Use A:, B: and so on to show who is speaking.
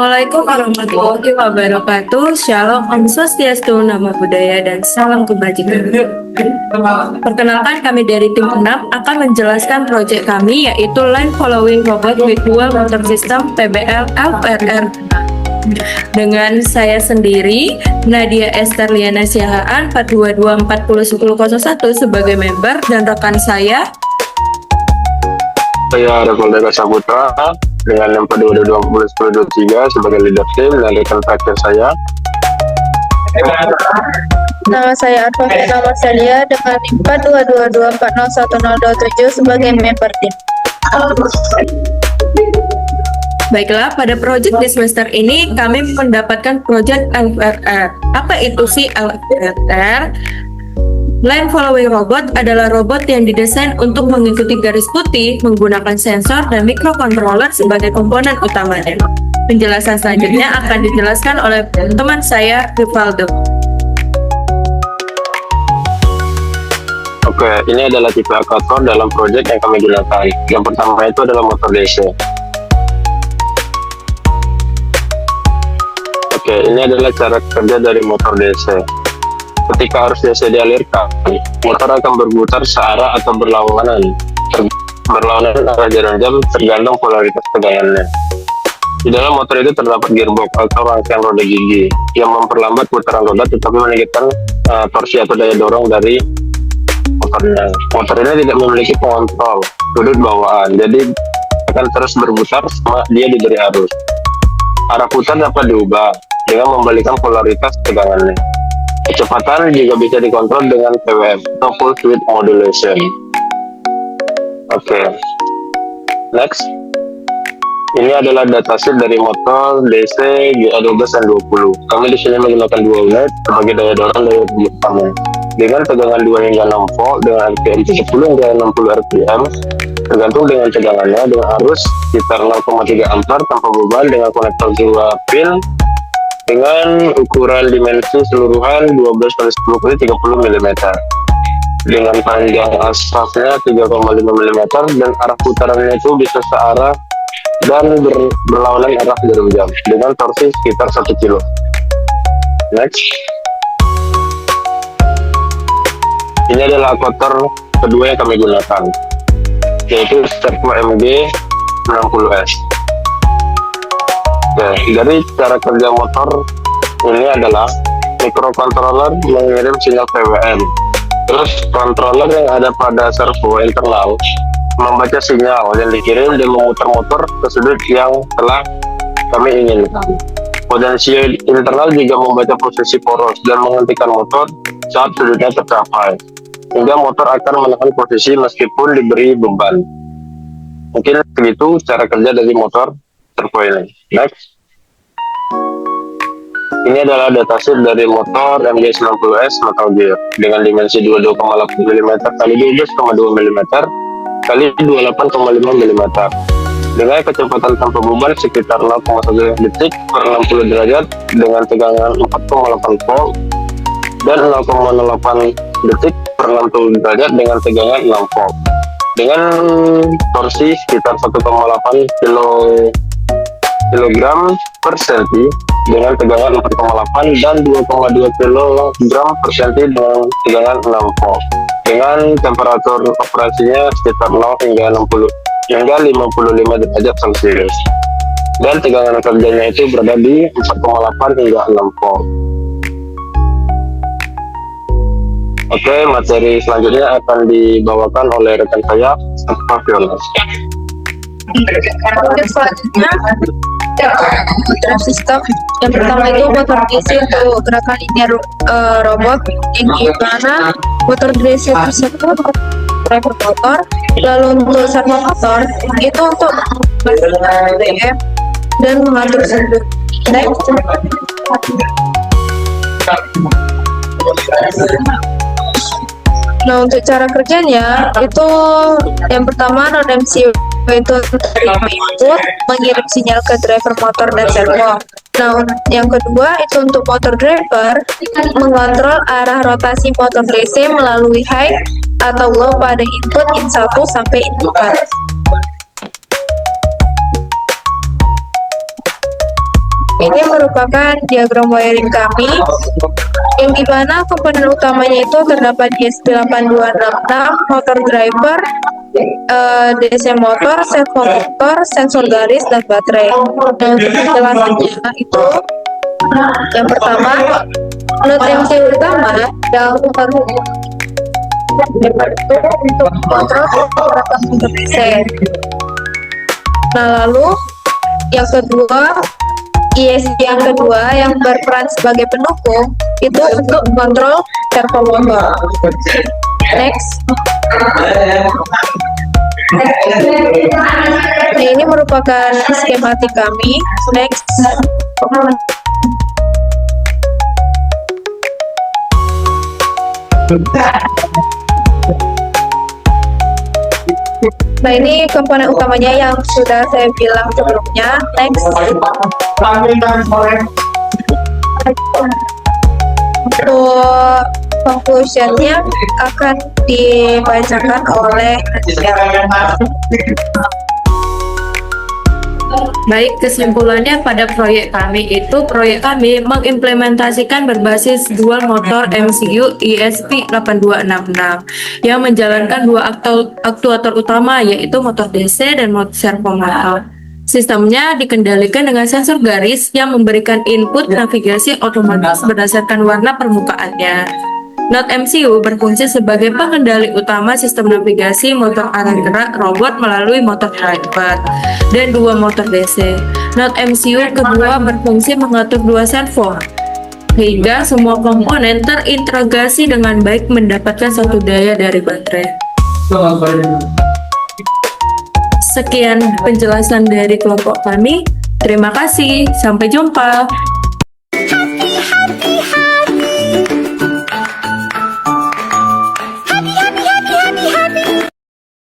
A: Assalamualaikum warahmatullahi wabarakatuh. Shalom, Om Swastiastu, Namo Buddhaya, dan salam kebajikan. Perkenalkan, kami dari tim 6 akan menjelaskan proyek kami, yaitu Line Following Robot with Dual Motor System PBL LRR. Dengan saya sendiri, Nadia Esther Liana Siahaan 422401001 sebagai member, dan rekan saya
B: Rekol Deka Saputra dengan nomor 22201023 sebagai leader tim, dan rekan terakhir saya.
C: Nama saya Arfafina Marcelia dengan NIM 42224011027 sebagai member tim.
A: Baiklah, pada proyek di semester ini kami mendapatkan proyek LFR. Apa itu sih LFR? Line Following Robot adalah robot yang didesain untuk mengikuti garis putih menggunakan sensor dan microcontroller sebagai komponen utamanya. Penjelasan selanjutnya akan dijelaskan oleh teman saya, Rivaldo.
B: Oke, ini adalah tipe aktor dalam proyek yang kami gunakan. Yang pertama itu adalah motor DC. Oke, ini adalah cara kerja dari motor DC. Ketika arus DC dialirkan, motor akan berputar searah atau berlawanan. Berlawanan arah jarum jam tergantung polaritas tegangannya. Di dalam motor itu terdapat gearbox atau rangkaian roda gigi yang memperlambat putaran roda tetapi meningkatkan torsi atau daya dorong dari motornya. Motor ini tidak memiliki pengontrol sudut bawaan, jadi akan terus berputar selama dia diberi arus. Arah putar dapat diubah dengan membalikkan polaritas tegangannya. Kecepatan juga bisa dikontrol dengan PWM atau Full Width Modulation. Oke. Next. Ini adalah datasheet dari motor DC GA12 dan 20. Kami di sini menggunakan 2 unit sebagai daya dorong dari pertama. Dengan tegangan 2 hingga 6 volt dengan RPM 30 hingga 60 RPM tergantung dengan tegangannya, dengan arus sekitar 0,3 ampere tanpa beban dengan konektor 2 pin dengan ukuran dimensi keseluruhan 12x10x30 mm dengan panjang asfalnya 3,5 mm dan arah putarannya itu bisa searah dan berlawanan arah jarum jam dengan torsi sekitar 1 kilo. Next. Ini adalah aktor kedua yang kami gunakan, yaitu Servo MG 60S. Oke, dari cara kerja motor ini adalah microcontroller mengirim sinyal PWM. Terus controller yang ada pada servo internal membaca sinyal yang dikirim dan memutar motor ke sudut yang telah kami inginkan. Potensi internal juga membaca posisi poros dan menghentikan motor saat sudutnya tercapai, hingga motor akan menekan posisi meskipun diberi beban. Mungkin begitu cara kerja dari motor servo ini. Next. Ini adalah datasheet dari motor MG90S Metal Gear dengan dimensi 22,8 mm kali 12,2 mm kali 28,5 mm dengan kecepatan tanpa beban sekitar 0,1 detik per 60 derajat dengan tegangan 4,8 volt dan 0,08 detik per 60 derajat dengan tegangan 6 volt dengan torsi sekitar 1,8 kilogram per senti dengan tegangan 4,8 dan 2,2 kg per senti dengan tegangan 6 volt dengan temperatur operasinya sekitar 0 hingga 55 derajat Celcius dan tegangan kerjanya itu berada di 4,8 hingga 6 volt. Oke, materi selanjutnya akan dibawakan oleh rekan saya, Fabiola.
C: Oke, selanjutnya motor sistem yang pertama itu motor DC untuk gerakan linear robot, yang dimana motor DC tersebut driver motor, lalu untuk servo motor itu untuk BM dan mengatur sudut. Nah, untuk cara kerjanya itu yang pertama roda MCU itu menerima input, mengirim sinyal ke driver motor dan servo. Nah, yang kedua itu untuk motor driver mengontrol arah rotasi motor DC melalui high atau low pada input in1 sampai in4. Ini merupakan diagram wiring kami, yang dimana komponen utamanya itu terdapat di S8266, motor driver, DC motor, servo motor, sensor garis, dan baterai. Nah, untuk penjelasannya itu, yang pertama, node MCU utama yang untuk kontrol pergerakan motor DC. Nah, lalu yang kedua, ISP yang kedua yang berperan sebagai pendukung itu untuk kontrol servo motor. Next. Nah, ini merupakan skematik kami. Next. Nah, ini komponen utamanya yang sudah saya bilang sebelumnya. Next. Untuk conclusionnya akan dibacakan oleh
A: Baik, kesimpulannya pada proyek kami mengimplementasikan berbasis dual motor MCU ESP8266 yang menjalankan dua aktuator utama, yaitu motor DC dan motor servo motor. Sistemnya dikendalikan dengan sensor garis yang memberikan input navigasi otomatis berdasarkan warna permukaannya. Node MCU berfungsi sebagai pengendali utama sistem navigasi motor arah gerak robot melalui motor driver dan dua motor DC. Node MCU kedua berfungsi mengatur dua servo, sehingga semua komponen terintegrasi dengan baik mendapatkan satu daya dari baterai. Sekian penjelasan dari kelompok kami. Terima kasih, sampai jumpa.